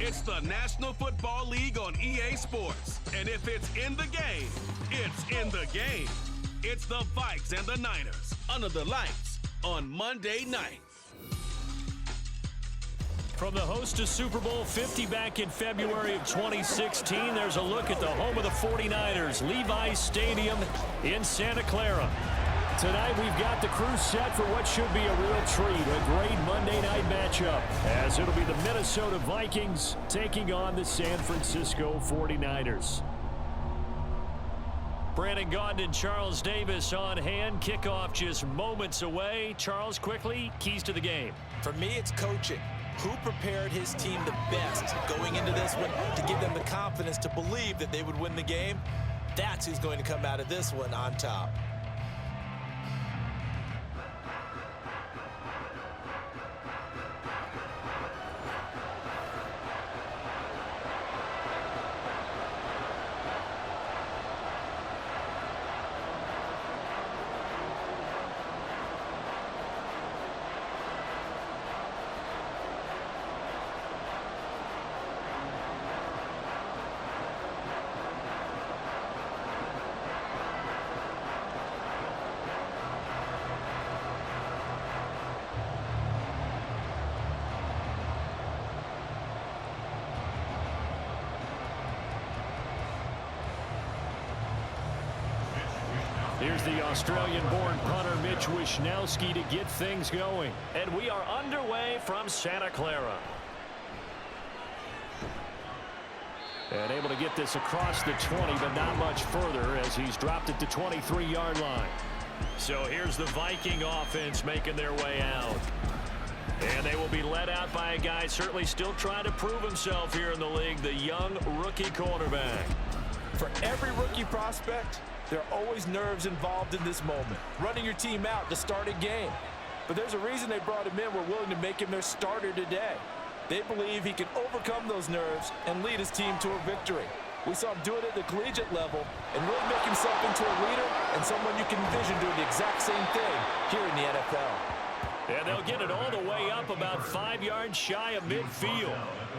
It's the National Football League on EA Sports. And if it's in the game, it's in the game. It's the Vikes and the Niners under the lights on Monday night. From the host of Super Bowl 50 back in February of 2016, there's a look at the home of the 49ers, Levi's Stadium in Santa Clara. Tonight we've got the crew set for what should be a real treat, a great Monday night matchup, as it'll be the Minnesota Vikings taking on the San Francisco 49ers. Brandon Gaudin and Charles Davis on hand. Kickoff just moments away. Charles, quickly, keys to the game. For me, it's coaching. Who prepared his team the best going into this one to give them the confidence to believe that they would win the game? That's who's going to come out of this one on top. Here's the Australian-born punter Mitch Wishnowsky to get things going. And we are underway from Santa Clara. And able to get this across the 20, but not much further as he's dropped it to 23-yard line. So here's the Viking offense making their way out. And they will be led out by a guy certainly still trying to prove himself here in the league, the young rookie quarterback. For every rookie prospect, there are always nerves involved in this moment. Running your team out to start a game. But there's a reason they brought him in. We're willing to make him their starter today. They believe he can overcome those nerves and lead his team to a victory. We saw him do it at the collegiate level and really make himself into a leader and someone you can envision doing the exact same thing here in the NFL. And they'll get it all the way up about 5 yards shy of midfield.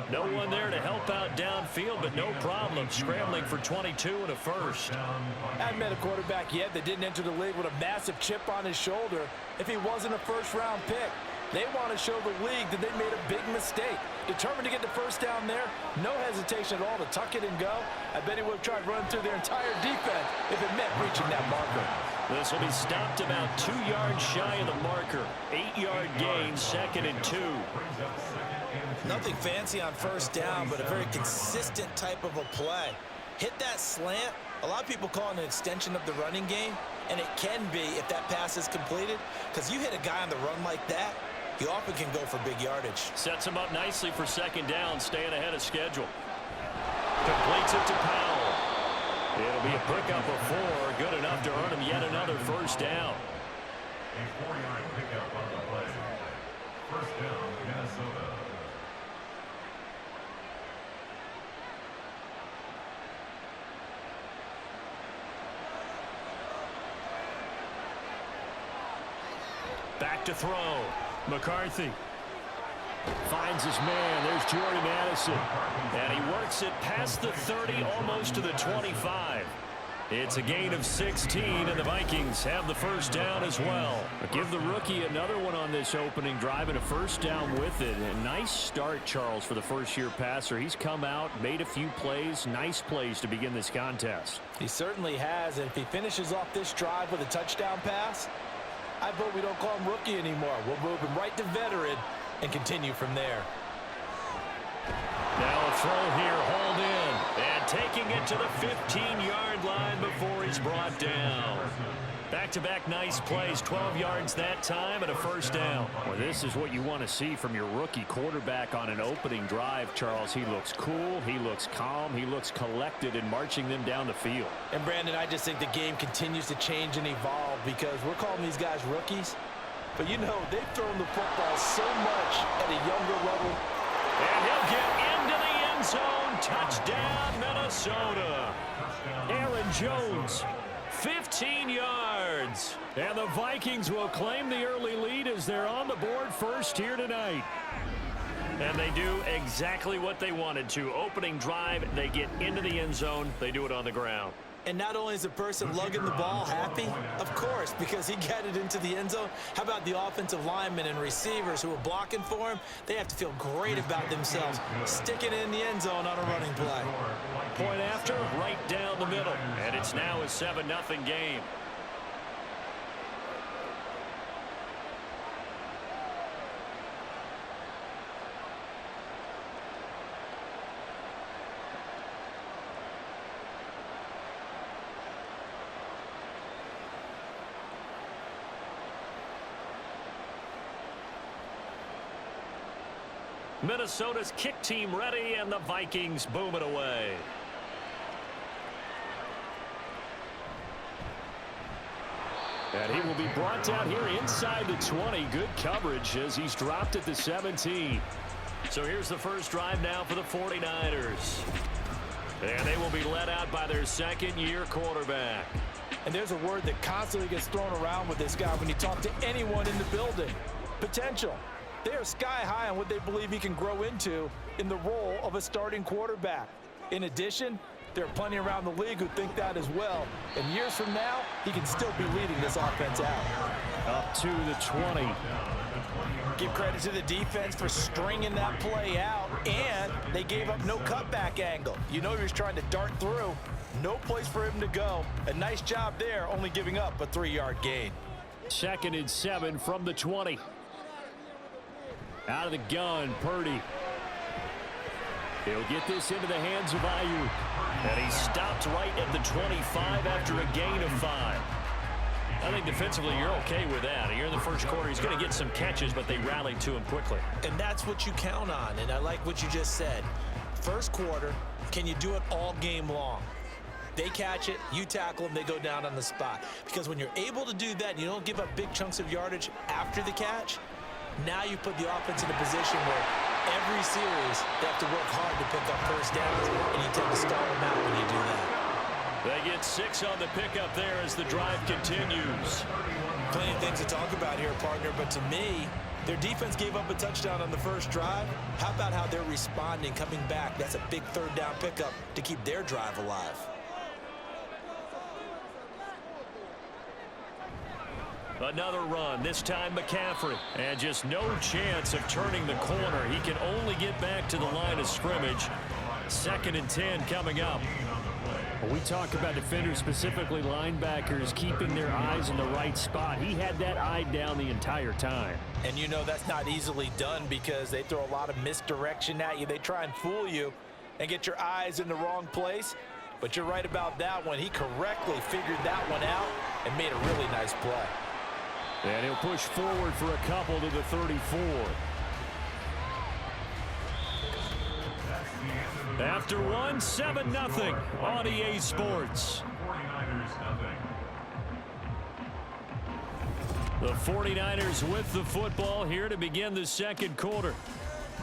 No one there to help out downfield, but no problem scrambling for 22 and a first. I haven't met a quarterback yet that didn't enter the league with a massive chip on his shoulder if he wasn't a first-round pick. They want to show the league that they made a big mistake. Determined to get the first down there, no hesitation at all to tuck it and go. I bet he would have tried running through their entire defense if it meant reaching that marker. This will be stopped about 2 yards shy of the marker. 8-yard gain, 2nd and 2. Nothing fancy on first down, but a very consistent type of a play. Hit that slant. A lot of people call it an extension of the running game, and it can be if that pass is completed, because you hit a guy on the run like that, he often can go for big yardage. Sets him up nicely for 2nd down, staying ahead of schedule. Completes it to Powell. It'll be a pickup of 4, good enough to earn him yet another first down. A 4-yard pickup on the play. First down, Minnesota. Back to throw. McCarthy finds his man. There's Jordy Madison. And he works it past the 30, almost to the 25. It's a gain of 16, and the Vikings have the first down as well. But give the rookie another one on this opening drive and a first down with it. A nice start, Charles, for the first-year passer. He's come out, made a few plays, nice plays to begin this contest. He certainly has, and if he finishes off this drive with a touchdown pass, I vote we don't call him rookie anymore. We'll move him right to veteran and continue from there. Now a throw here, hauled in, and taking it to the 15-yard line before he's brought down. Back-to-back nice plays, 12 yards that time, and a first down. Well, this is what you want to see from your rookie quarterback on an opening drive, Charles. He looks cool, he looks calm, he looks collected in marching them down the field. And, Brandon, I just think the game continues to change and evolve because we're calling these guys rookies. But, you know, they've thrown the football so much at a younger level. And he'll get into the end zone. Touchdown, Minnesota. Aaron Jones, 15 yards. yards. And the Vikings will claim the early lead as they're on the board first here tonight. And they do exactly what they wanted to. Opening drive, they get into the end zone. They do it on the ground. And not only is the person lugging the ball happy, of course, because he got it into the end zone. How about the offensive linemen and receivers who are blocking for him? They have to feel great about themselves, sticking it in the end zone on a running play. Point after, right down the middle. And it's now a 7-0 game. Minnesota's kick team ready, and the Vikings boom it away. And he will be brought down here inside the 20. Good coverage as he's dropped at the 17. So here's the first drive now for the 49ers. And they will be led out by their second-year quarterback. And there's a word that constantly gets thrown around with this guy when you talk to anyone in the building. Potential. They are sky high on what they believe he can grow into in the role of a starting quarterback. In addition, there are plenty around the league who think that as well. And years from now, he can still be leading this offense out. Up to the 20. Give credit to the defense for stringing that play out, and they gave up no cutback angle. You know he was trying to dart through. No place for him to go. A nice job there, only giving up a 3-yard gain. 2nd and 7 from the 20. Out of the gun, Purdy. He'll get this into the hands of Ayuk. And he stopped right at the 25 after a gain of 5. I think defensively you're okay with that. Here in the first quarter, he's going to get some catches, but they rallied to him quickly. And that's what you count on, and I like what you just said. First quarter, can you do it all game long? They catch it, you tackle them, they go down on the spot. Because when you're able to do that, you don't give up big chunks of yardage after the catch. Now you put the offense in a position where every series they have to work hard to pick up first downs, and you tend to stall them out when you do that. They get 6 on the pickup there as the drive continues. Plenty of things to talk about here, partner, but to me, their defense gave up a touchdown on the first drive. How about how they're responding, coming back? That's a big third down pickup to keep their drive alive. Another run, this time McCaffrey. And just no chance of turning the corner. He can only get back to the line of scrimmage. 2nd and 10 coming up. When we talk about defenders, specifically linebackers, keeping their eyes in the right spot. He had that eye down the entire time. And you know that's not easily done because they throw a lot of misdirection at you. They try and fool you and get your eyes in the wrong place. But you're right about that one. He correctly figured that one out and made a really nice play. And he'll push forward for a couple to the 34. After one, 7-0 on EA Sports. The 49ers with the football here to begin the second quarter.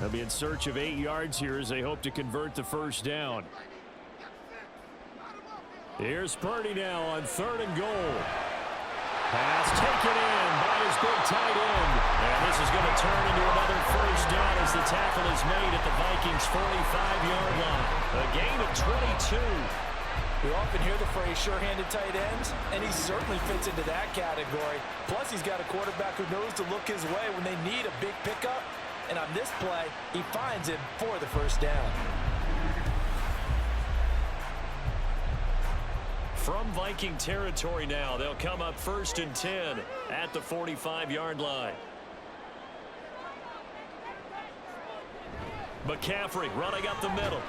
They'll be in search of 8 yards here as they hope to convert the first down. Here's Purdy now on 3rd and goal. Pass taken in by his big tight end. And this is going to turn into another first down as the tackle is made at the Vikings' 45-yard line. A gain of 22. We often hear the phrase sure-handed tight ends, and he certainly fits into that category. Plus, he's got a quarterback who knows to look his way when they need a big pickup. And on this play, he finds him for the first down. From Viking territory now, they'll come up 1st and 10 at the 45-yard line. McCaffrey running up the middle.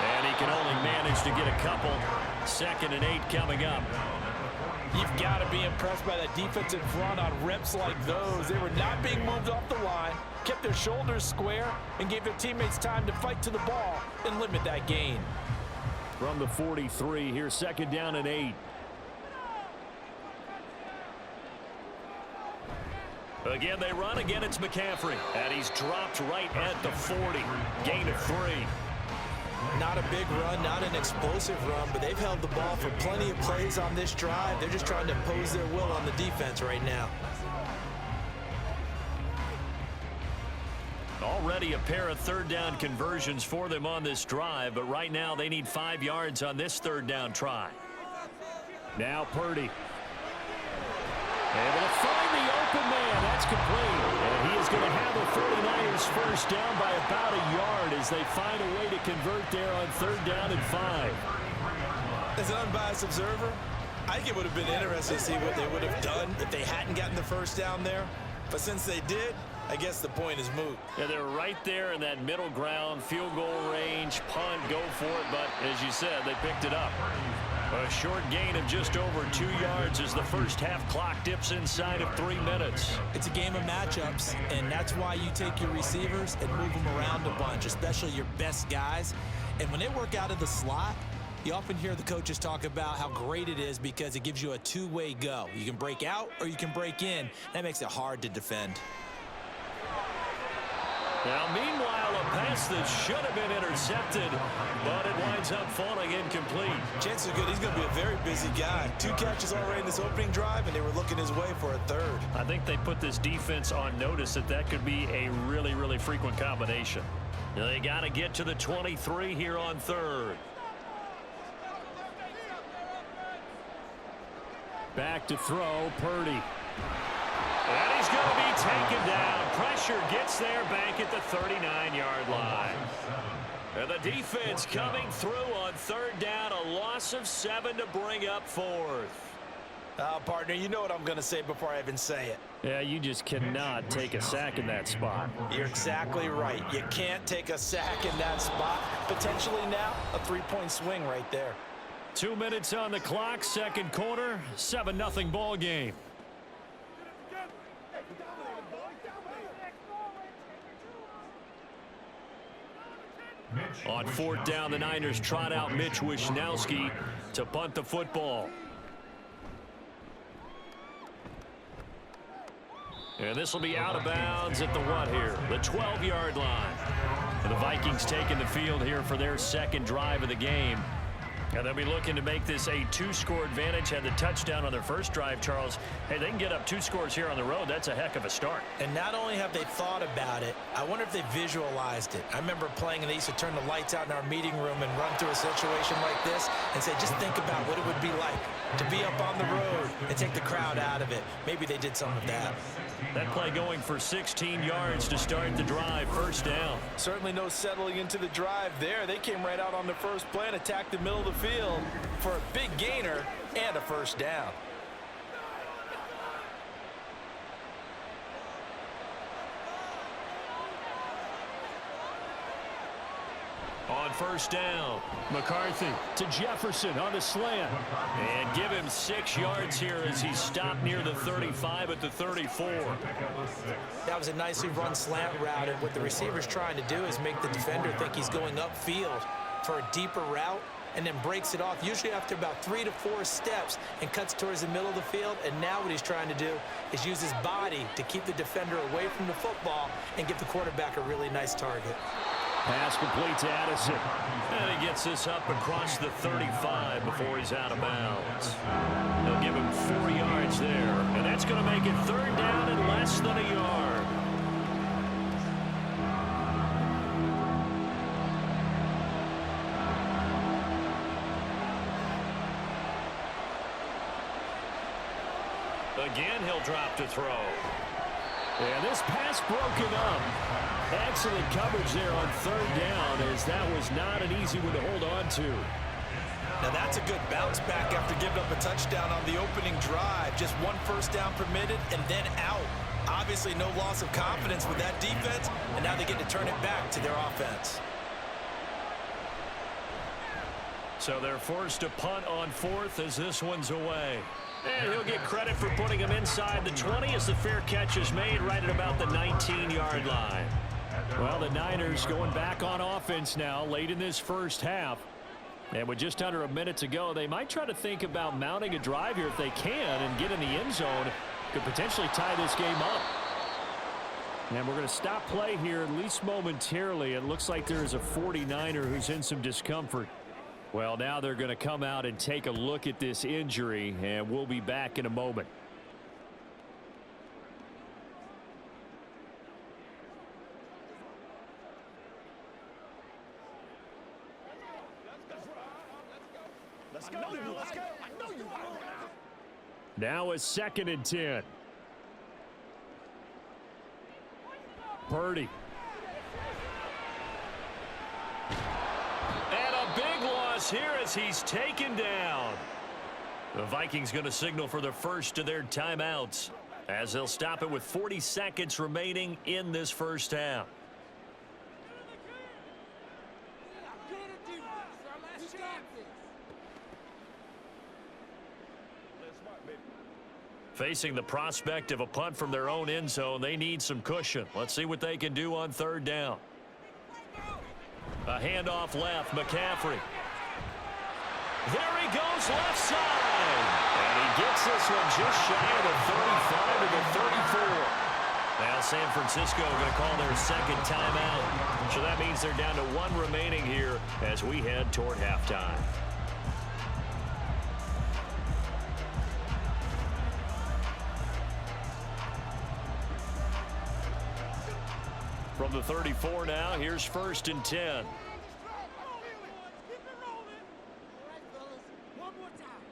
And he can only manage to get a couple. 2nd and 8 coming up. You've got to be impressed by that defensive front on reps like those. They were not being moved off the line, kept their shoulders square, and gave their teammates time to fight to the ball and limit that gain. From the 43, here's 2nd down and 8. Again, they run. Again, it's McCaffrey. And he's dropped right at the 40. Gain of 3. Not a big run, not an explosive run, but they've held the ball for plenty of plays on this drive. They're just trying to impose their will on the defense right now. Already a pair of third down conversions for them on this drive, but right now they need 5 yards on this third down try. Now Purdy. Able to find the open man. That's complete. And he is going to have the 49ers first down by about a yard as they find a way to convert there on third down and 5. As an unbiased observer, I think it would have been interesting to see what they would have done if they hadn't gotten the first down there. But since they did, I guess the point is moot. Yeah, they're right there in that middle ground, field goal range, punt, go for it. But as you said, they picked it up. A short gain of just over 2 yards as the first half clock dips inside of 3 minutes. It's a game of matchups, and that's why you take your receivers and move them around a bunch, especially your best guys. And when they work out of the slot, you often hear the coaches talk about how great it is because it gives you a two-way go. You can break out or you can break in. That makes it hard to defend. Now, meanwhile, a pass that should have been intercepted, but it winds up falling incomplete. Chances are good he's going to be a very busy guy. 2 catches already in this opening drive, and they were looking his way for a third. I think they put this defense on notice that could be a really, really frequent combination. They got to get to the 23 here on third. Back to throw, Purdy. And he's going to be taken down. Pressure gets there back at the 39-yard line. And the defense coming through on third down. A loss of 7 to bring up fourth. Partner, you know what I'm going to say before I even say it. Yeah, you just cannot take a sack in that spot. You're exactly right. You can't take a sack in that spot. Potentially now a 3-point swing right there. 2 minutes on the clock, second quarter, 7-0 ball game. On fourth down, the Niners trot out Mitch Wishnowski to punt the football. And this will be out of bounds at the what here? The 12-yard line. And the Vikings taking the field here for their second drive of the game. And they'll be looking to make this a 2-score advantage. Had the touchdown on their first drive, Charles. Hey, they can get up 2 scores here on the road. That's a heck of a start. And not only have they thought about it, I wonder if they visualized it. I remember playing and they used to turn the lights out in our meeting room and run through a situation like this and say, just think about what it would be like to be up on the road and take the crowd out of it. Maybe they did some of that. That play going for 16 yards to start the drive, first down. Certainly no settling into the drive there. They came right out on the first play and attacked the middle of the field for a big gainer and a first down. On first down, McCarthy to Jefferson on the slant. And give him 6 yards here as he stopped near the 35 at the 34. That was a nicely run slant route, and what the receiver's trying to do is make the defender think he's going upfield for a deeper route and then breaks it off, usually after about 3 to 4 steps, and cuts towards the middle of the field. And now what he's trying to do is use his body to keep the defender away from the football and give the quarterback a really nice target. Pass complete to Addison. And he gets this up across the 35 before he's out of bounds. They'll give him 4 yards there. And that's going to make it third down and less than a yard. Again, he'll drop to throw. And this pass broken up. Excellent coverage there on third down, as that was not an easy one to hold on to. Now that's a good bounce back after giving up a touchdown on the opening drive. Just 1 first down permitted and then out. Obviously no loss of confidence with that defense, and now they get to turn it back to their offense. So they're forced to punt on fourth as this one's away. And he'll get credit for putting him inside the 20 as the fair catch is made right at about the 19-yard line. Well, the Niners going back on offense now late in this first half. And with just under a minute to go, they might try to think about mounting a drive here if they can and get in the end zone. Could potentially tie this game up. And we're going to stop play here, at least momentarily. It looks like there's a 49er who's in some discomfort. Well, now they're going to come out and take a look at this injury, and we'll be back in a moment. Let's go. Now a 2nd and 10. Purdy. And a big loss here as he's taken down. The Vikings going to signal for the first of their timeouts as they'll stop it with 40 seconds remaining in this first half. Facing the prospect of a punt from their own end zone, they need some cushion. Let's see what they can do on 3rd down. A handoff left, McCaffrey. There he goes left side. And he gets this one just shy of the 35 to the 34. Now San Francisco going to call their 2nd timeout. So that means they're down to 1 remaining here as we head toward halftime. From the 34 now, here's 1st and 10.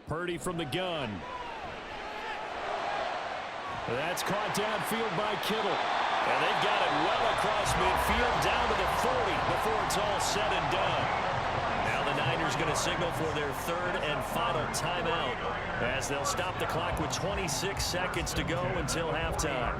Purdy from the gun. That's caught downfield by Kittle. And they've got it well across midfield down to the 40 before it's all said and done. Now the Niners going to signal for their 3rd and final timeout as they'll stop the clock with 26 seconds to go until halftime.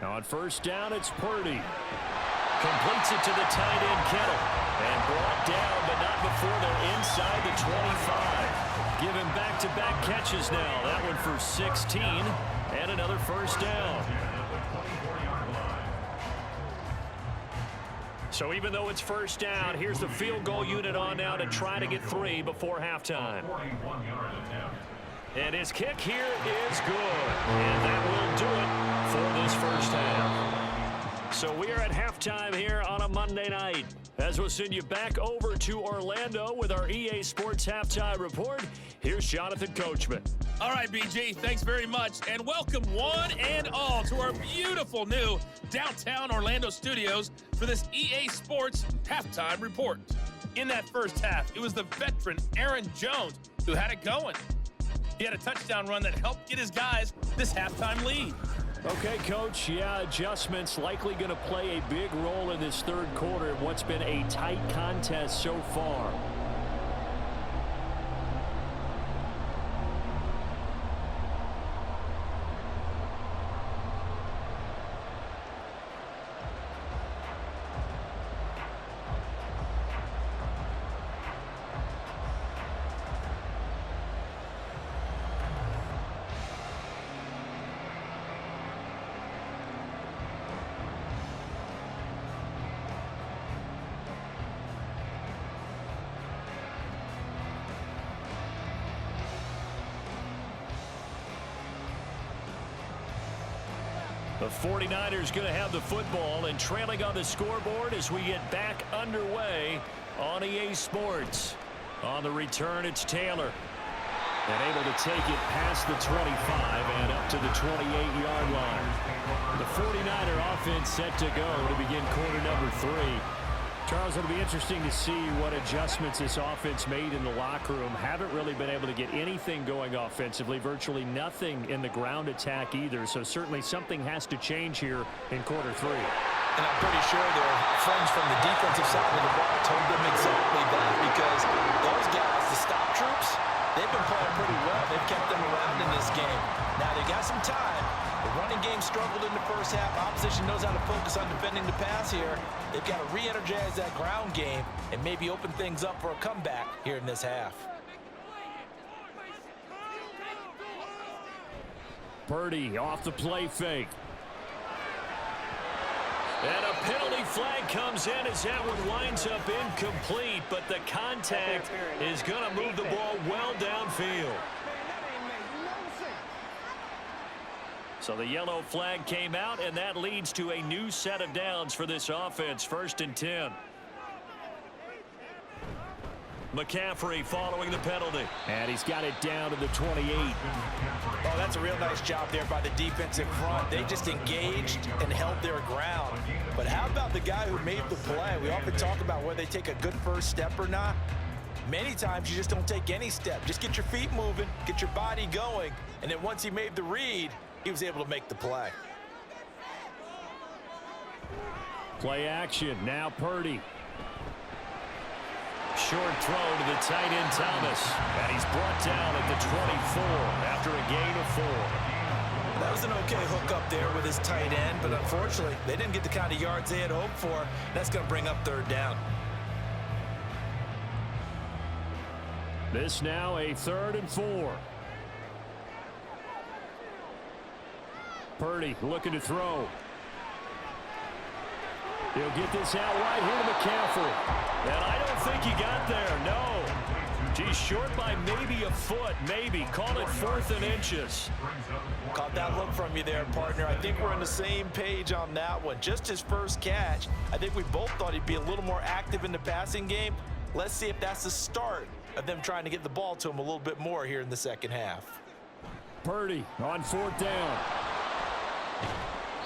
Now on 1st down, it's Purdy. Completes it to the tight end, Kittle. And brought down, but not before they're inside the 25. Give him back-to-back catches now. That one for 16. And another 1st down. So even though it's 1st down, here's the field goal unit on now to try to get 3 before halftime. And his kick here is good. And that will do it for this first half. So we are at halftime here on a Monday night. As we'll send you back over to Orlando with our EA Sports Halftime Report, here's Jonathan Coachman. All right, BG, thanks very much. And welcome one and all to our beautiful new downtown Orlando studios for this EA Sports Halftime Report. In that first half, it was the veteran Aaron Jones who had it going. He had a touchdown run that helped get his guys this halftime lead. Okay, Coach, yeah, adjustments likely going to play a big role in this 3rd quarter in what's been a tight contest so far. The 49ers going to have the football and trailing on the scoreboard as we get back underway on EA Sports. On the return, it's Taylor. And able to take it past the 25 and up to the 28-yard line. The 49er offense set to go to begin quarter number 3. Charles, it'll be interesting to see what adjustments this offense made in the locker room. Haven't really been able to get anything going offensively, virtually nothing in the ground attack either. So certainly something has to change here in quarter 3. And I'm pretty sure their friends from the defensive side of the ball told them exactly that, because those guys, the stop troops, they've been playing pretty well. They've kept them around in this game. Now they got some time. The running game struggled in the first half. Opposition knows how to focus on defending the pass here. They've got to re-energize that ground game and maybe open things up for a comeback here in this half. Purdy off the play fake. And a penalty flag comes in as that one winds up incomplete, but the contact is going to move the ball well downfield. So the yellow flag came out, and that leads to a new set of downs for this offense. 1st and 10. McCaffrey following the penalty. And he's got it down to the 28. Oh, that's a real nice job there by the defensive front. They just engaged and held their ground. But how about the guy who made the play? We often talk about whether they take a good first step or not. Many times you just don't take any step. Just get your feet moving, get your body going, and then once he made the read, he was able to make the play. Play action. Now Purdy. Short throw to the tight end Thomas. And he's brought down at the 24 after a gain of 4. That was an okay hook up there with his tight end, but unfortunately, they didn't get the kind of yards they had hoped for. That's going to bring up 3rd down. This now a 3rd and 4. Purdy looking to throw. He'll get this out right here to McCaffrey. And I don't think he got there, no. He's short by maybe a foot, maybe. Call it 4th and inches. Caught that look from you there, partner. I think we're on the same page on that one. Just his first catch. I think we both thought he'd be a little more active in the passing game. Let's see if that's the start of them trying to get the ball to him a little bit more here in the second half. Purdy on 4th down.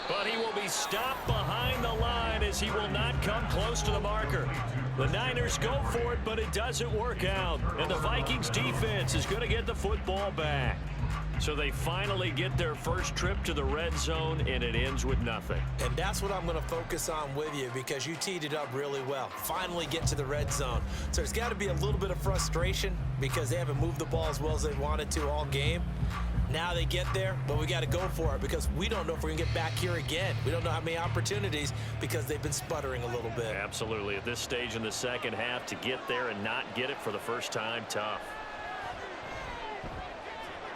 But he will be stopped behind the line as he will not come close to the marker. The Niners go for it, but it doesn't work out. And the Vikings defense is going to get the football back. So they finally get their first trip to the red zone, and it ends with nothing. And that's what I'm going to focus on with you because you teed it up really well. Finally get to the red zone. So there's got to be a little bit of frustration because they haven't moved the ball as well as they wanted to all game. Now they get there, but we got to go for it because we don't know if we're going to get back here again. We don't know how many opportunities because they've been sputtering a little bit. Absolutely. At this stage in the second half, to get there and not get it for the first time, tough.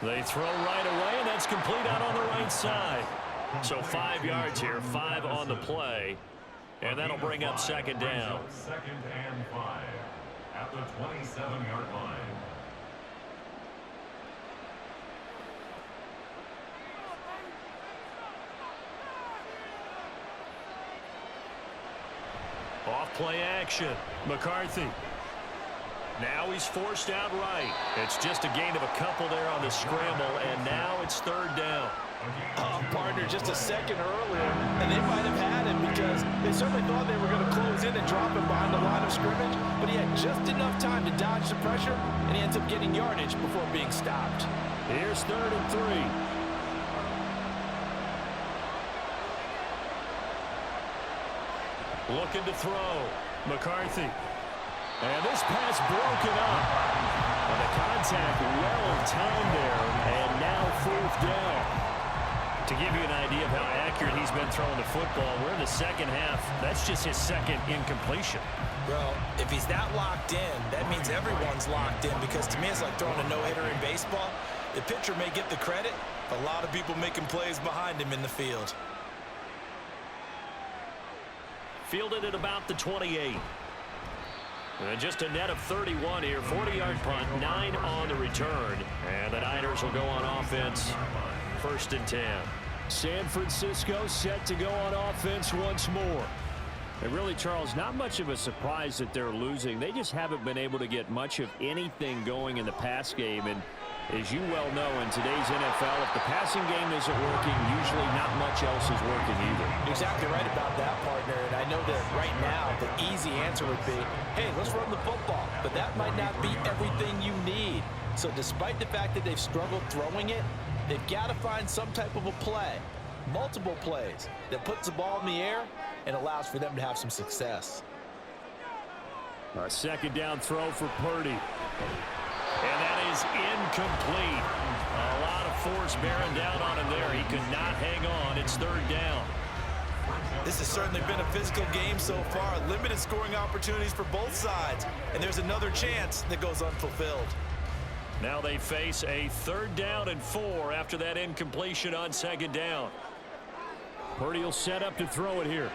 They throw right away, and that's complete out on the right side. So 5 yards here, 5 on the play, and that'll bring up 2nd down. 2nd and 5 at the 27-yard line. Off play action. McCarthy. Now he's forced out right. It's just a gain of a couple there on the scramble, and now it's 3rd down. Oh, partner, just a second earlier, and they might have had him because they certainly thought they were going to close in and drop him behind the line of scrimmage, but he had just enough time to dodge the pressure, and he ends up getting yardage before being stopped. Here's 3rd and 3. Looking to throw. McCarthy. And this pass broken up. And the contact well timed there. And now 4th down. To give you an idea of how accurate he's been throwing the football, we're in the second half. That's just his 2nd incompletion. Well, if he's that locked in, that means everyone's locked in because to me it's like throwing a no-hitter in baseball. The pitcher may get the credit, but a lot of people making plays behind him in the field. Fielded at about the 28. And just a net of 31 here. 40-yard punt, 9 on the return. And the Niners will go on offense. 1st and 10. San Francisco set to go on offense once more. And really, Charles, not much of a surprise that they're losing. They just haven't been able to get much of anything going in the pass game. And as you well know, in today's NFL, if the passing game isn't working, usually not much else is working either. Exactly right about that, partner. And I know that right now the easy answer would be, hey, let's run the football. But that might not be everything you need. So despite the fact that they've struggled throwing it, they've got to find some type of a play, multiple plays, that puts the ball in the air and allows for them to have some success. A 2nd down throw for Purdy. And that is incomplete. A lot of force bearing down on him there. He could not hang on. It's 3rd down. This has certainly been a physical game so far. Limited scoring opportunities for both sides. And there's another chance that goes unfulfilled. Now they face a 3rd down and 4 after that incompletion on 2nd down. Purdy will set up to throw it here.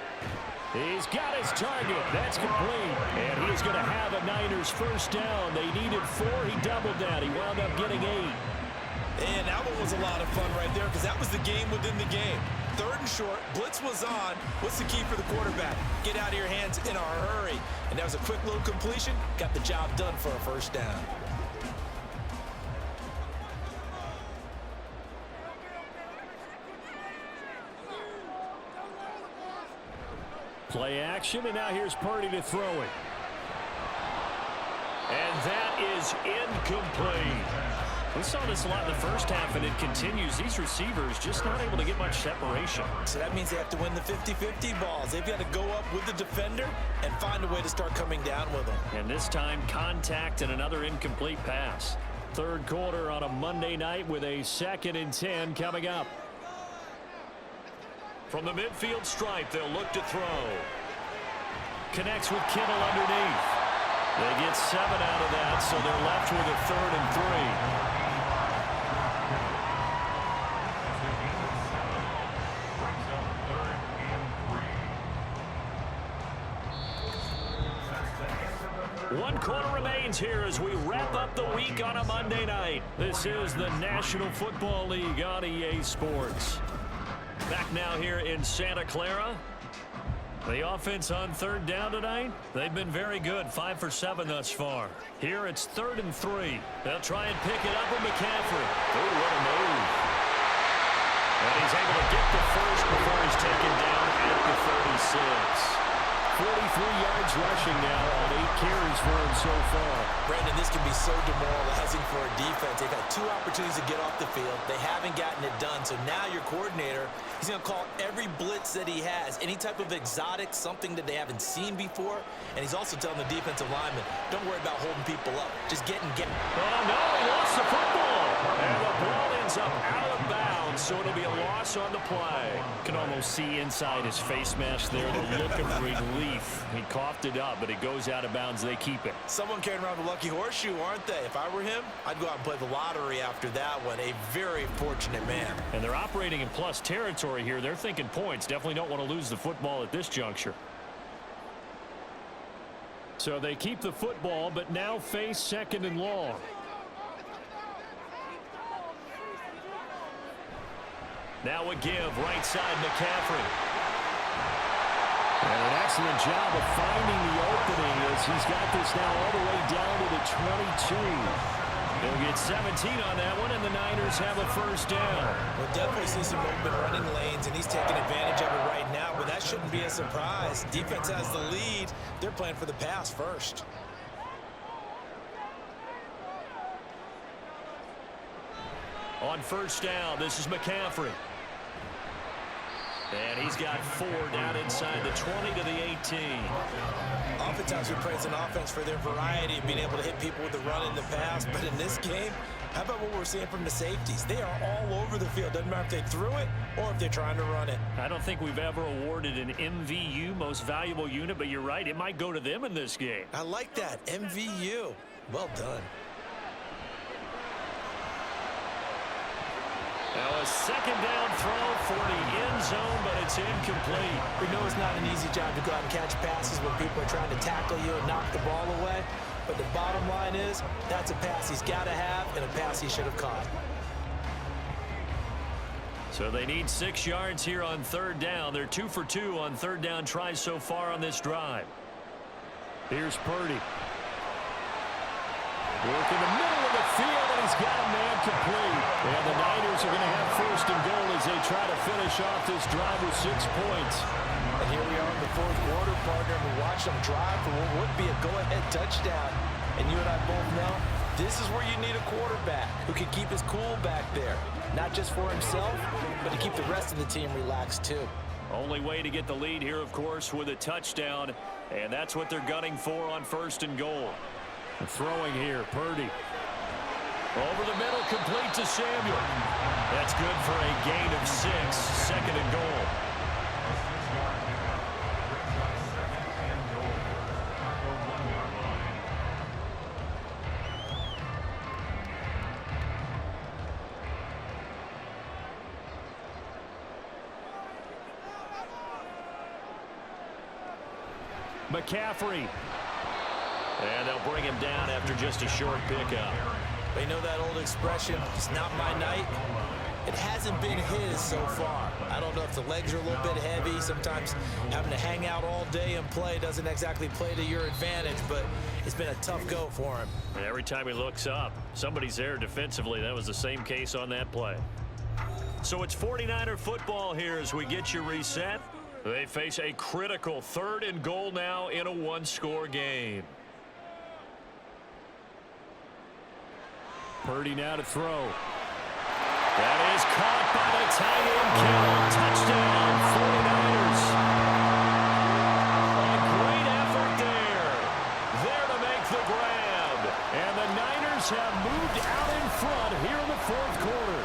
He's got his target. That's complete. And he's going to have a Niners first down. They needed 4. He doubled that. He wound up getting 8. And that one was a lot of fun right there because that was the game within the game. 3rd and short, blitz was on. What's the key for the quarterback? Get out of your hands in a hurry. And that was a quick little completion. Got the job done for a first down. Play action, and now here's Purdy to throw it. And that is incomplete. We saw this a lot in the first half, and it continues. These receivers just not able to get much separation. So that means they have to win the 50-50 balls. They've got to go up with the defender and find a way to start coming down with them. And this time, contact and another incomplete pass. 3rd quarter on a Monday night with a 2nd and 10 coming up. From the midfield stripe, they'll look to throw. Connects with Kittle underneath. They get 7 out of that, so they're left with a 3rd and 3. One quarter remains here as we wrap up the week on a Monday night. This is the National Football League on EA Sports. Back now here in Santa Clara. The offense on 3rd down tonight, they've been very good, 5 for 7 thus far. Here it's 3rd and 3. They'll try and pick it up with McCarthy. Oh, what a move. And he's able to get the first before he's taken down at the 36. 43 yards rushing now on 8 carries for him so far. Brandon, this can be so demoralizing for a defense. They got 2 opportunities to get off the field. They haven't gotten it done. So now your coordinator, he's going to call every blitz that he has, any type of exotic, something that they haven't seen before. And he's also telling the defensive lineman, don't worry about holding people up. Just get. Oh, no, he lost the football. And the ball ends up out of bounds, so it'll be a loss on the play. You can almost see inside his face mask there the look of relief. He coughed it up, but it goes out of bounds. They keep it. Someone carrying around the lucky horseshoe, aren't they? If I were him, I'd go out and play the lottery after that one. A very fortunate man. And they're operating in plus territory here. They're thinking points. Definitely don't want to lose the football at this juncture. So they keep the football, but now face 2nd and long. Now a give, right side McCaffrey. And an excellent job of finding the opening as he's got this now all the way down to the 22. He'll get 17 on that one, and the Niners have a first down. We'll definitely see some open running lanes, and he's taking advantage of it right now, but that shouldn't be a surprise. Defense has the lead. They're playing for the pass first. On first down, this is McCaffrey. And he's got 4 down inside the 20 to the 18. Oftentimes we praise an offense for their variety of being able to hit people with the run and the pass, but in this game, how about what we're seeing from the safeties? They are all over the field. Doesn't matter if they threw it or if they're trying to run it. I don't think we've ever awarded an MVU, most valuable unit, but you're right, it might go to them in this game. I like that, MVU. Well done. Now a 2nd down throw for the end zone, but it's incomplete. We know it's not an easy job to go out and catch passes when people are trying to tackle you and knock the ball away. But the bottom line is, that's a pass he's got to have and a pass he should have caught. So they need 6 yards here on 3rd down. They're 2 for 2 on 3rd down tries so far on this drive. Here's Purdy. Work in the middle of the field, and he's got a man complete. And the Niners are going to have 1st and goal as they try to finish off this drive with 6 points. And here we are in the 4th quarter, partner, and we watch them drive for what would be a go-ahead touchdown. And you and I both know this is where you need a quarterback who can keep his cool back there. Not just for himself, but to keep the rest of the team relaxed too. Only way to get the lead here, of course, with a touchdown. And that's what they're gunning for on 1st and goal. Throwing here, Purdy. Over the middle, complete to Samuel. That's good for a gain of 6, 2nd and goal. McCaffrey. And they'll bring him down after just a short pickup. They know that old expression, it's not my night. It hasn't been his so far. I don't know if the legs are a little bit heavy. Sometimes having to hang out all day and play doesn't exactly play to your advantage, but it's been a tough go for him. And every time he looks up, somebody's there defensively. That was the same case on that play. So it's 49er football here as we get you reset. They face a critical 3rd and goal now in a 1-score game. Purdy now to throw. That is caught by the tight end, Kittle. Touchdown, 49ers. A great effort there. There to make the grab. And the Niners have moved out in front here in the 4th quarter.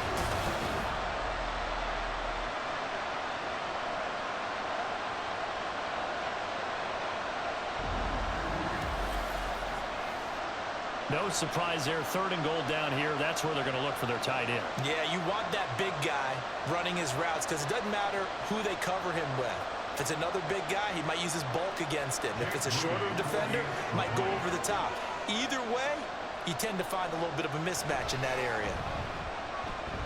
No surprise there, 3rd and goal down here. That's where they're going to look for their tight end. Yeah, you want that big guy running his routes because it doesn't matter who they cover him with. If it's another big guy, he might use his bulk against him. If it's a shorter defender, might go over the top. Either way, you tend to find a little bit of a mismatch in that area.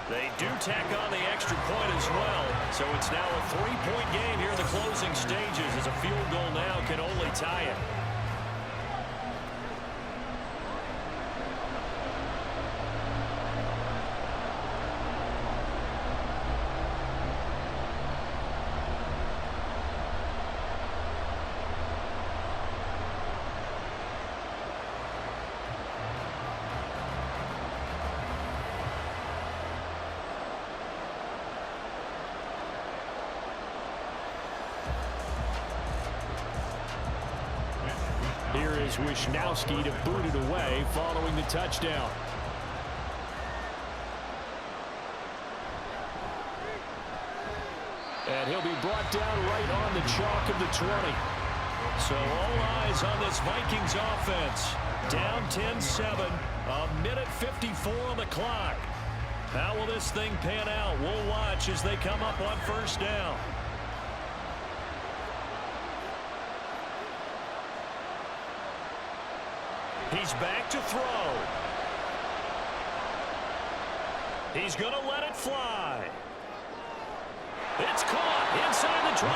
They do tack on the extra point as well. So it's now a 3-point game here in the closing stages as a field goal now can only tie it. Here is Wisnowski to boot it away following the touchdown. And he'll be brought down right on the chalk of the 20. So all eyes on this Vikings offense. Down 10-7, a minute 54 on the clock. How will this thing pan out? We'll watch as they come up on 1st down. He's back to throw. He's going to let it fly. It's caught inside the 25.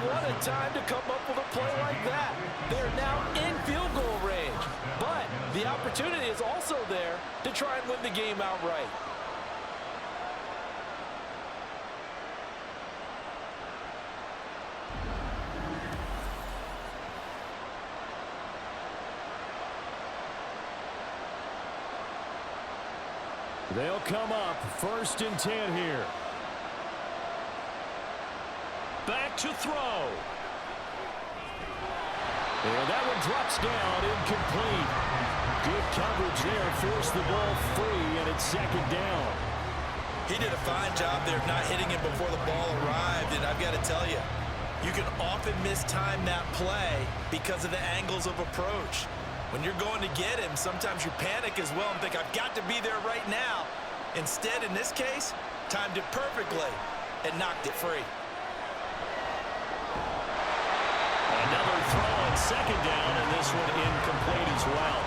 What a time to come up with a play like that. They're now in field goal range. But the opportunity is also there to try and win the game outright. They'll come up 1st and 10 here. Back to throw. And that one drops down, incomplete. Good coverage there, forced the ball free, and it's 2nd down. He did a fine job there of not hitting it before the ball arrived, and I've got to tell you, you can often mistime that play because of the angles of approach. When you're going to get him, sometimes you panic as well and think, I've got to be there right now. Instead, in this case, timed it perfectly and knocked it free. Another throw on 2nd down, and this one incomplete as well.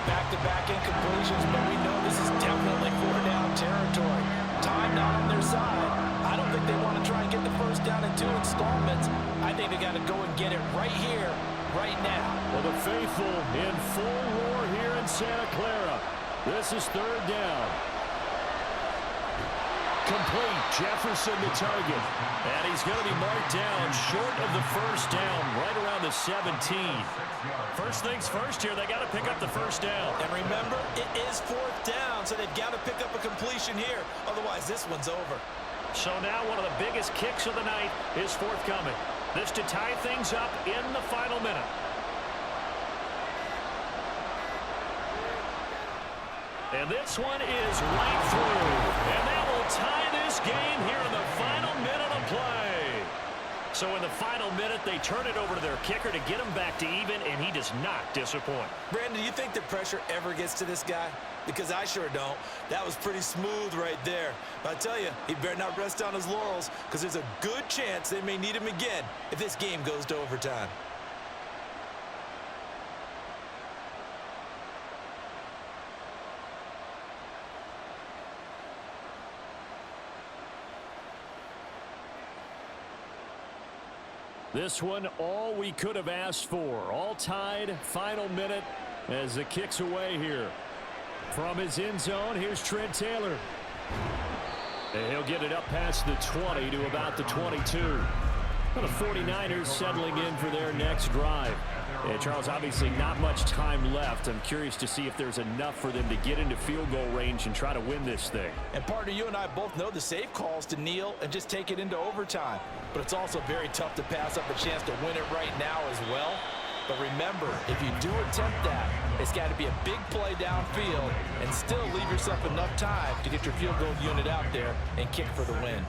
Back-to-back incompletions, but we know this is definitely 4-down territory. Time not on their side. I don't think they want to try and get the 1st down in 2 installments. I think they got to go and get it right here, right now. Well, the faithful in full roar here in Santa Clara. This is 3rd down. Complete. Jefferson the target. And he's going to be marked down short of the 1st down, right around the 17. First things first here, they got to pick up the 1st down. And remember, it is 4th down, so they've got to pick up a completion here. Otherwise, this one's over. So now one of the biggest kicks of the night is forthcoming. This to tie things up in the final minute. And this one is right through. And that will tie this game here in the final minute of play. So in the final minute, they turn it over to their kicker to get him back to even, and he does not disappoint. Brandon, do you think the pressure ever gets to this guy? Because I sure don't. That was pretty smooth right there. But I tell you, he better not rest on his laurels, because there's a good chance they may need him again if this game goes to overtime. This one, all we could have asked for. All tied, final minute as the kick's away here. From his end zone, here's Trent Taylor. And he'll get it up past the 20 to about the 22. Well, the 49ers settling in for their next drive. And Charles, obviously not much time left. I'm curious to see if there's enough for them to get into field goal range and try to win this thing. And partner, you and I both know the safe calls to kneel and just take it into overtime. But it's also very tough to pass up a chance to win it right now as well. But remember, if you do attempt that, it's got to be a big play downfield and still leave yourself enough time to get your field goal unit out there and kick for the win.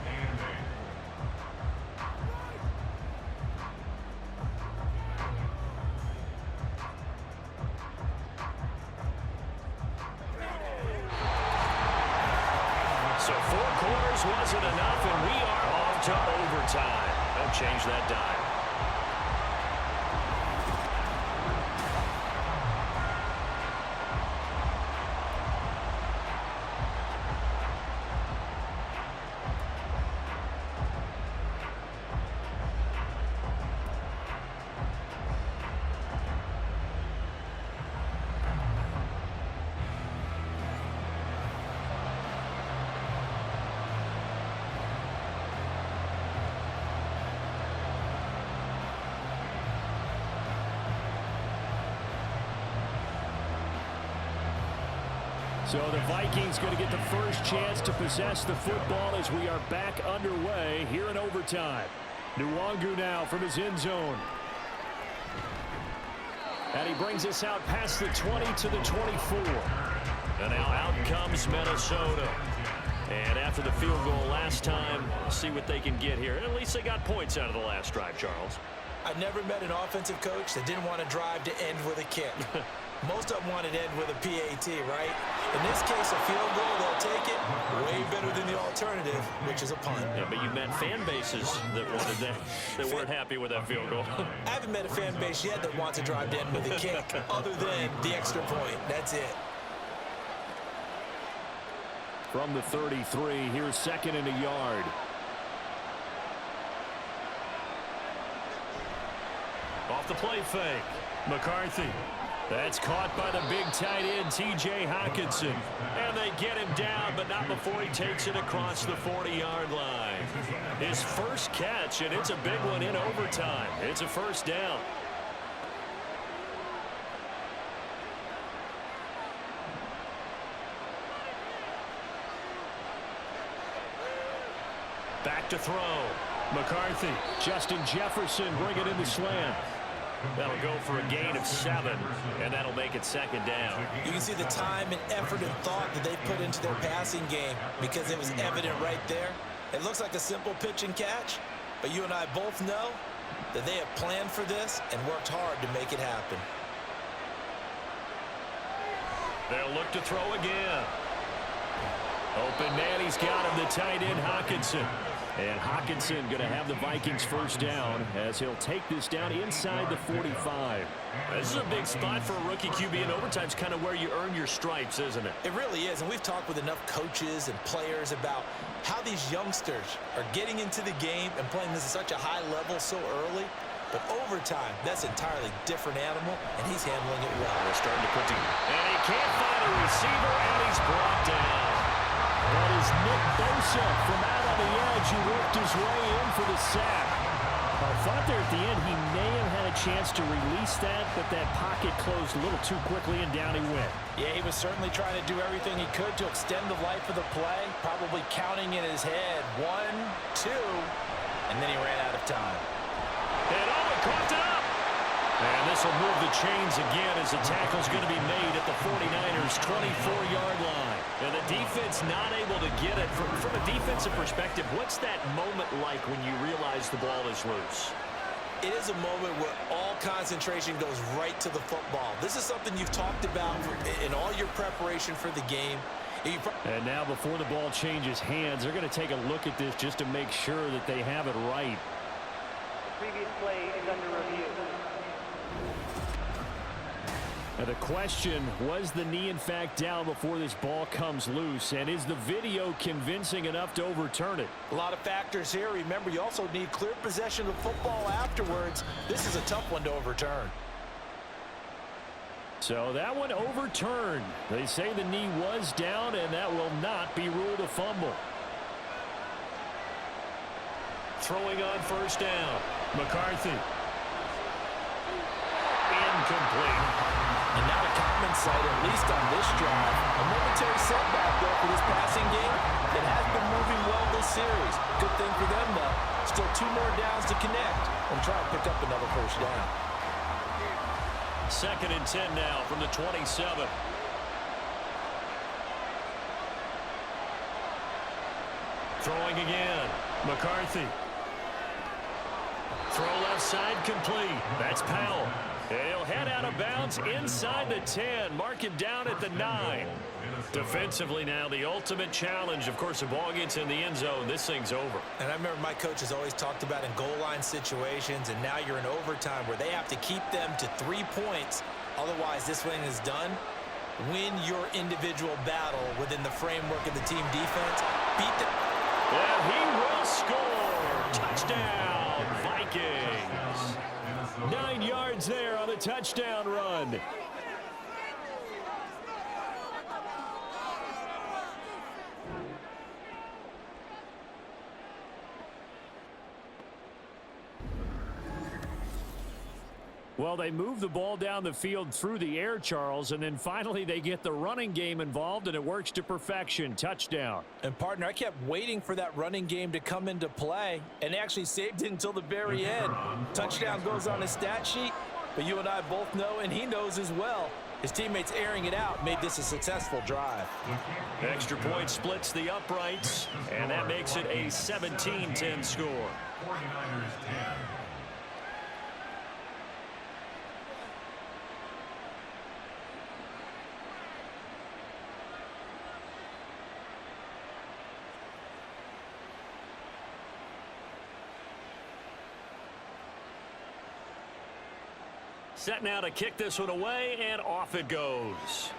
So 4 quarters wasn't enough, and we are off to overtime. Don't change that dime. So the Vikings going to get the first chance to possess the football as we are back underway here in overtime. Nwangu now from his end zone. And he brings us out past the 20 to the 24. And now out comes Minnesota. And after the field goal last time, see what they can get here. And at least they got points out of the last drive, Charles. I've never met an offensive coach that didn't want to drive to end with a kick. Most of them wanted to end with a PAT, right? In this case, a field goal, they'll take it. Way better than the alternative, which is a punt. Yeah, but you met fan bases that wanted that, that weren't happy with that field goal. I haven't met a fan base yet that wants to drive to end with a kick, other than the extra point. That's it. From the 33, here's second and a yard. Off the play fake. McCarthy. That's caught by the big tight end, T.J. Hockenson. And they get him down, but not before he takes it across the 40-yard line. His first catch, and it's a big one in overtime. It's a first down. Back to throw. McCarthy. Justin Jefferson bring it in the slant. That'll go for a gain of 7, and that'll make it second down. You can see the time and effort and thought that they put into their passing game because it was evident right there. It looks like a simple pitch and catch, but you and I both know that they have planned for this and worked hard to make it happen. They'll look to throw again. Open man, he's got him, the tight end Hockenson. And Hockenson going to have the Vikings first down as he'll take this down inside the 45. This is a big spot for a rookie QB, and overtime's kind of where you earn your stripes, isn't it? It really is, and we've talked with enough coaches and players about how these youngsters are getting into the game and playing this at such a high level so early. But overtime, that's an entirely different animal, and he's handling it well. They're starting to put together. And he can't find a receiver, and he's brought down. That is Nick Bosa from out on the edge who worked his way in for the sack. I thought there at the end he may have had a chance to release that, but that pocket closed a little too quickly, and down he went. Yeah, he was certainly trying to do everything he could to extend the life of the play, probably counting in his head 1, 2, and then he ran out of time. And he coughed it up. And this will move the chains again as the tackle's going to be made at the 49ers' 24-yard line. And the defense not able to get it. From a defensive perspective, what's that moment like when you realize the ball is loose? It is a moment where all concentration goes right to the football. This is something you've talked about in all your preparation for the game. And now before the ball changes hands, they're going to take a look at this just to make sure that they have it right. The previous play is under review. Now the question, was the knee in fact down before this ball comes loose? And is the video convincing enough to overturn it? A lot of factors here. Remember, you also need clear possession of the football afterwards. This is a tough one to overturn. So that one overturned. They say the knee was down, and that will not be ruled a fumble. Throwing on first down. McCarthy. Incomplete. And not a common sight, at least on this drive. A momentary setback, though, for this passing game that has been moving well this series. Good thing for them, though. Still 2 more downs to connect and try to pick up another first down. 2nd and 10 now from the 27. Throwing again. McCarthy. Throw left side complete. That's Powell. He'll head out of bounds inside the 10. Mark him down at the 9. Defensively now, the ultimate challenge. Of course, the ball gets in the end zone. This thing's over. And I remember my coach has always talked about in goal line situations, and now you're in overtime where they have to keep them to 3 points. Otherwise, this thing is done. Win your individual battle within the framework of the team defense. Beat them. And he will score. Touchdown, Vikings. 9 yards there on the touchdown run. Well, they move the ball down the field through the air, Charles, and then finally they get the running game involved, and it works to perfection. Touchdown. And, partner, I kept waiting for that running game to come into play, and they actually saved it until the very end. Touchdown goes on his stat sheet, but you and I both know, and he knows as well, his teammates airing it out made this a successful drive. Extra point splits the uprights, and that makes it a 17-10 score. 49ers 10. Set now to kick this one away, and off it goes.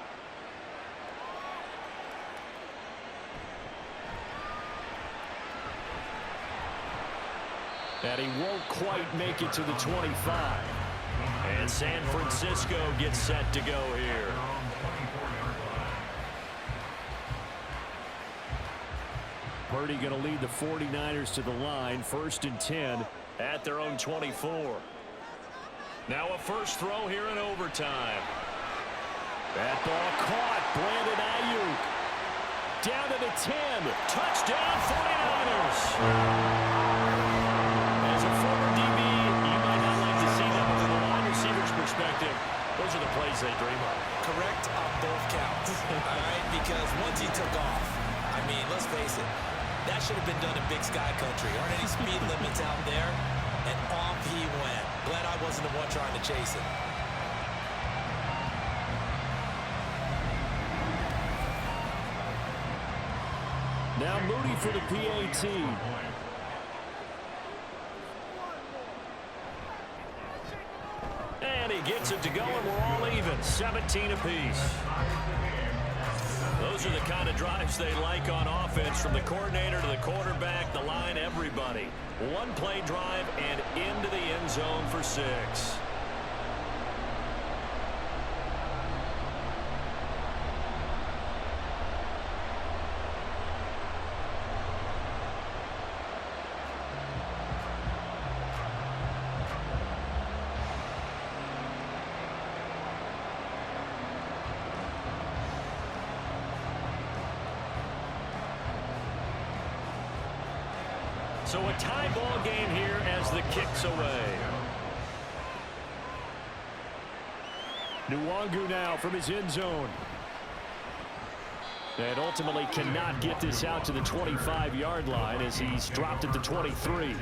And he won't quite make it to the 25. And San Francisco gets set to go here. Purdy going to lead the 49ers to the line. 1st and 10 at their own 24. Now a first throw here in overtime. That ball caught. Brandon Ayuk. Down to the 10. Touchdown 49ers. As a former DB, you might not like to see that, but from a wide receiver's perspective, those are the plays they dream of. Correct on both counts. All right, because once he took off, I mean, let's face it, that should have been done in Big Sky Country. Aren't any speed limits out there? And off he went. Glad I wasn't the one trying to chase it. Now Moody for the PAT. And he gets it to go, and we're all even. 17 apiece. Those are the kind of drives they like on offense, from the coordinator to the quarterback, the line, everybody. One play drive and into the end zone for 6. So a tie ball game here as the kick's away. Nwangu now from his end zone. And ultimately cannot get this out to the 25-yard line as he's dropped at the 23.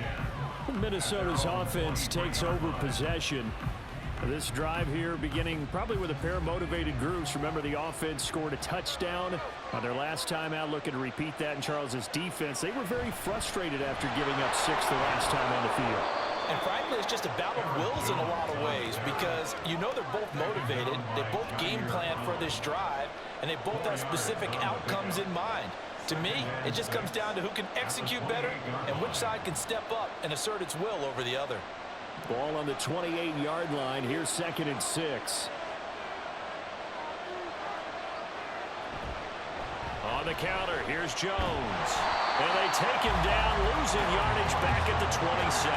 Minnesota's offense takes over possession. This drive here beginning probably with a pair of motivated groups. Remember, the offense scored a touchdown on their last time out. Looking to repeat that in Charles's defense. They were very frustrated after giving up 6 the last time on the field. And frankly, it's just a battle of wills in a lot of ways because you know they're both motivated. They both game plan for this drive, and they both have specific outcomes in mind. To me, it just comes down to who can execute better and which side can step up and assert its will over the other. Ball on the 28-yard line. Here's 2nd and 6. On the counter, here's Jones. And they take him down, losing yardage back at the 27.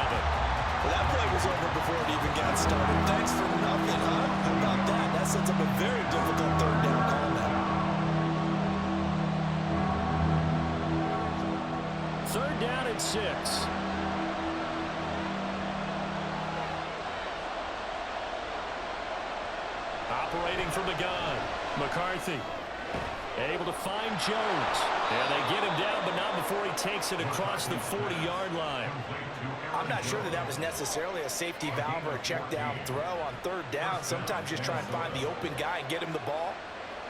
Well, that play was over before it even got started. Thanks for nothing, huh? How about that? That sets up a very difficult 3rd down call now. 3rd down and 6. Operating from the gun, McCarthy able to find Jones. And they get him down, but not before he takes it across the 40-yard line. I'm not sure that was necessarily a safety valve or a check down throw on 3rd down. Sometimes just try and find the open guy and get him the ball.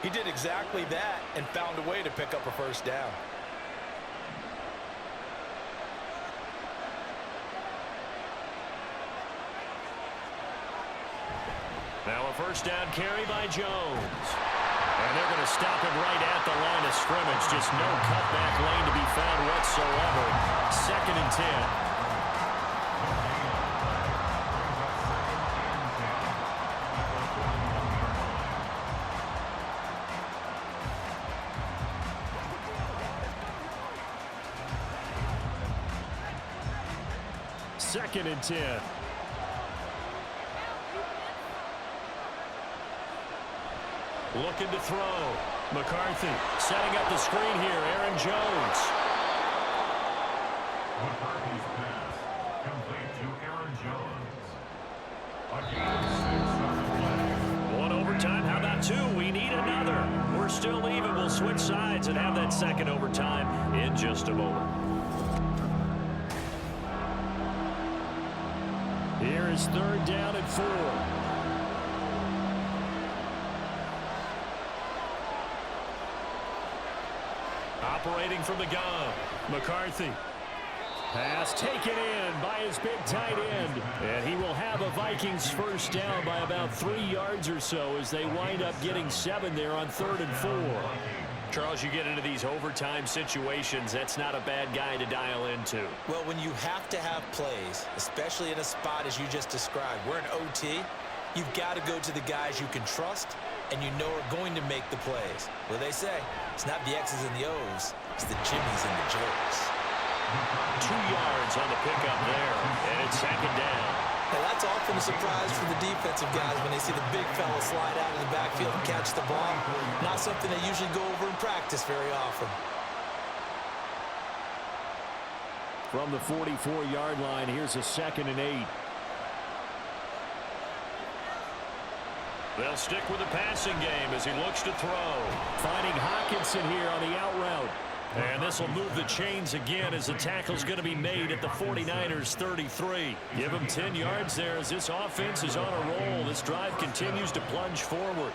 He did exactly that and found a way to pick up a 1st down. Now a 1st down carry by Jones. And they're going to stop him right at the line of scrimmage. Just no cutback lane to be found whatsoever. 2nd and 10. Second and 10. Looking to throw. McCarthy setting up the screen here. Aaron Jones. McCarthy's pass complete to Aaron Jones. Again, 6 on the play. 1 overtime. How about 2? We need another. We're still even. We'll switch sides and have that 2nd overtime in just a moment. Here is 3rd down and 4. Operating from the gun, McCarthy. Pass taken in by his big tight end. And he will have a Vikings 1st down by about 3 yards or so as they wind up getting 7 there on 3rd and 4. Charles, you get into these overtime situations, that's not a bad guy to dial into. Well, when you have to have plays, especially in a spot as you just described, we're in OT, you've got to go to the guys you can trust and you know are going to make the plays. Well, they say, it's not the X's and the O's, it's the Jimmies and the Joes. 2 yards on the pickup there, and it's 2nd down. Now, that's often a surprise for the defensive guys when they see the big fella slide out of the backfield and catch the ball. Not something they usually go over in practice very often. From the 44-yard line, here's a 2nd and 8. They'll stick with the passing game as he looks to throw. Finding Hawkinson here on the out route. And this will move the chains again as the tackle's going to be made at the 49ers 33. Give him 10 yards there as this offense is on a roll. This drive continues to plunge forward.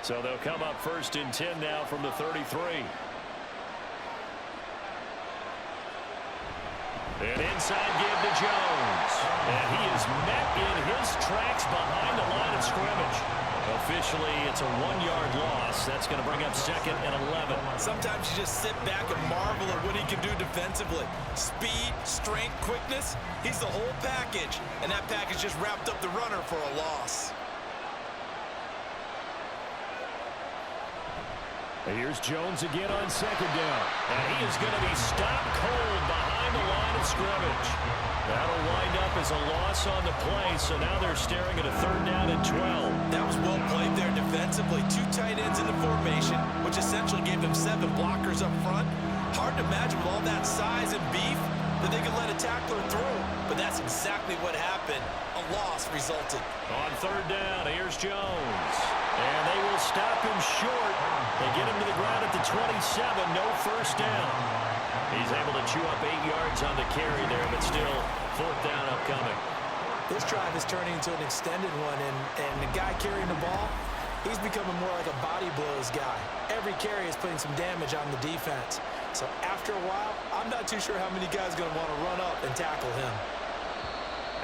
So they'll come up 1st and 10 now from the 33. And inside give to Jones. And he is met in his tracks behind the line of scrimmage. Officially, it's a 1-yard loss. That's going to bring up 2nd and 11. Sometimes you just sit back and marvel at what he can do defensively. Speed, strength, quickness, he's the whole package. And that package just wrapped up the runner for a loss. Here's Jones again on 2nd down. And he is going to be stopped cold behind the line of scrimmage. That'll wind up as a loss on the play, so now they're staring at a 3rd down and 12. That was well played there defensively. 2 tight ends in the formation, which essentially gave them 7 blockers up front. Hard to imagine with all that size and beef then they could let a tackler through. But that's exactly what happened. A loss resulted. On third down, here's Jones. And they will stop him short. They get him to the ground at the 27, no first down. He's able to chew up 8 yards on the carry there, but still fourth down upcoming. This drive is turning into an extended one, and the guy carrying the ball, he's becoming more like a body blows guy. Every carry is putting some damage on the defense. So after a while, I'm not too sure how many guys are going to want to run up and tackle him.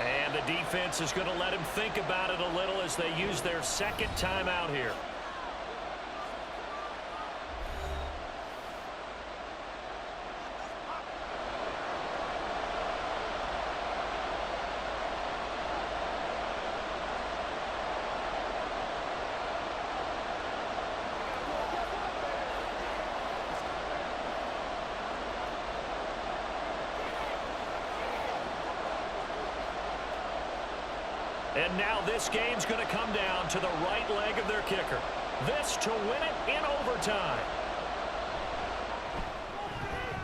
And the defense is going to let him think about it a little as they use their second timeout here. And now this game's going to come down to the right leg of their kicker. This to win it in overtime.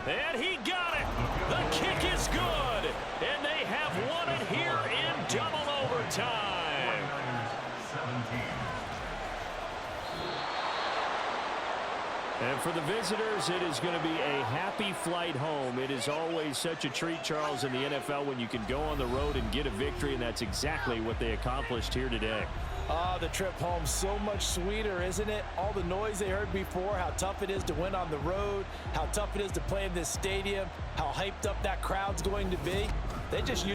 And he got it. The kick is good. And they have won it here in double overtime. 17. And for the visitors, it is going to be a happy flight home. It is always such a treat, Charles, in the NFL when you can go on the road and get a victory, and that's exactly what they accomplished here today. The trip home so much sweeter, isn't it? All the noise they heard before, how tough it is to win on the road, how tough it is to play in this stadium, how hyped up that crowd's going to be. They just